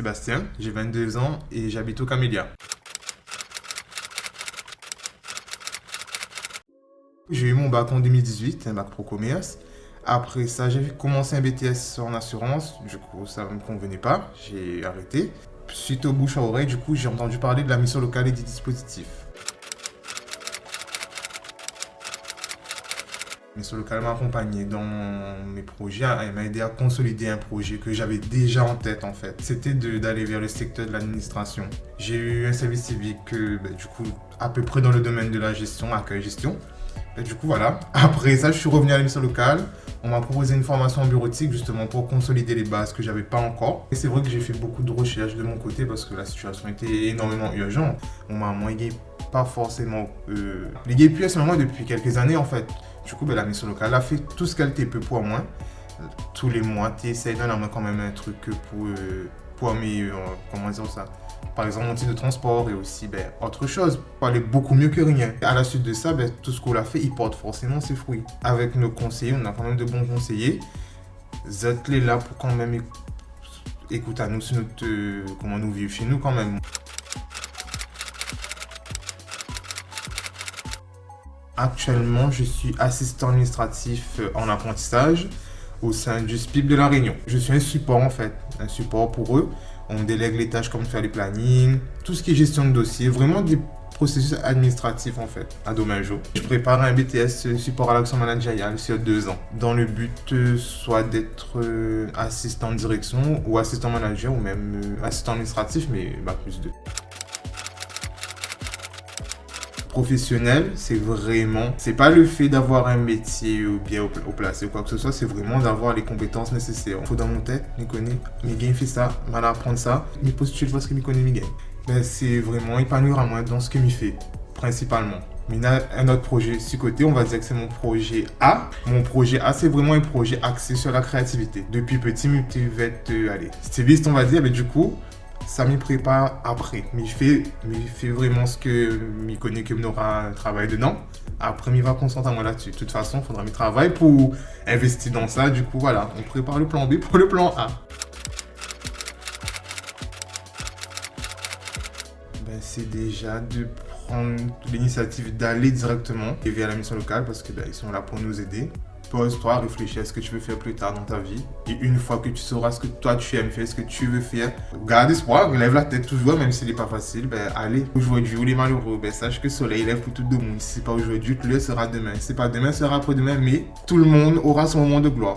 Sébastien, j'ai 22 ans et j'habite au Camélia. J'ai eu mon bac en 2018, un bac pro commerce. Après ça, j'ai commencé un BTS en assurance. Du coup, ça ne me convenait pas. J'ai arrêté. Suite au bouche à oreille, du coup, j'ai entendu parler de la mission locale et des dispositifs. La mission locale m'a accompagné dans mes projets. Elle m'a aidé à consolider un projet que j'avais déjà en tête, en fait. C'était d'aller vers le secteur de l'administration. J'ai eu un service civique, du coup, à peu près dans le domaine de la gestion, accueil-gestion. Du coup, voilà. Après ça, je suis revenu à la mission locale. On m'a proposé une formation en bureautique justement pour consolider les bases que j'avais pas encore. Et c'est vrai que j'ai fait beaucoup de recherches de mon côté parce que la situation était énormément urgente. On m'a légué pas forcément... légué plus à ce moment depuis quelques années en fait. Du coup, la mission locale a fait tout ce qu'elle peut pour moi. Tous les mois, tu essaies d'en avoir quand même un truc pour améliorer, comment dire ça. Par exemple, mon titre de transport et aussi autre chose pour aller beaucoup mieux que rien. À la suite de ça, tout ce qu'on a fait, il porte forcément ses fruits. Avec nos conseillers, on a quand même de bons conseillers. Vous êtes là pour quand même écouter à nous sur comment nous vivons chez nous quand même. Actuellement, je suis assistant administratif en apprentissage au sein du SPIP de La Réunion. Je suis un support en fait, un support pour eux. On me délègue les tâches comme faire les plannings, tout ce qui est gestion de dossier, vraiment des processus administratifs en fait, à Domageau. Je prépare un BTS support à l'action managériale sur 2 ans, dans le but soit d'être assistant de direction ou assistant manager ou même assistant administratif, mais plus de. Professionnel, c'est pas le fait d'avoir un métier ou bien au placé ou quoi que ce soit, c'est vraiment d'avoir les compétences nécessaires. Il faut dans mon tête, me connaître, mes gains fait ça, mal apprendre ça, me postuler parce que me connaît mes gains. C'est vraiment épanouir à moi dans ce que me fait, principalement. Mais il y a un autre projet sur côté, on va dire que c'est mon projet A. Mon projet A, c'est vraiment un projet axé sur la créativité. Depuis petit, je vais être, styliste, on va dire, mais du coup, ça m'y prépare après. Mais fait vraiment ce que m'y connaît que m'aura travaillé dedans. Après, m'y va concentrer moi là-dessus. De toute façon, il faudra m'y travailler pour investir dans ça. Du coup, voilà, on prépare le plan B pour le plan A. C'est déjà de prendre l'initiative d'aller directement vers la mission locale parce que ils sont là pour nous aider. Pose-toi, réfléchis à ce que tu veux faire plus tard dans ta vie. Et une fois que tu sauras ce que toi tu aimes faire, ce que tu veux faire, garde espoir, lève la tête toujours, même si ce n'est pas facile. Allez, aujourd'hui, ou les malheureux, sache que le soleil lève pour tout le monde. Si ce n'est pas aujourd'hui, le sera demain. Si ce n'est pas demain, ce sera après-demain, mais tout le monde aura son moment de gloire.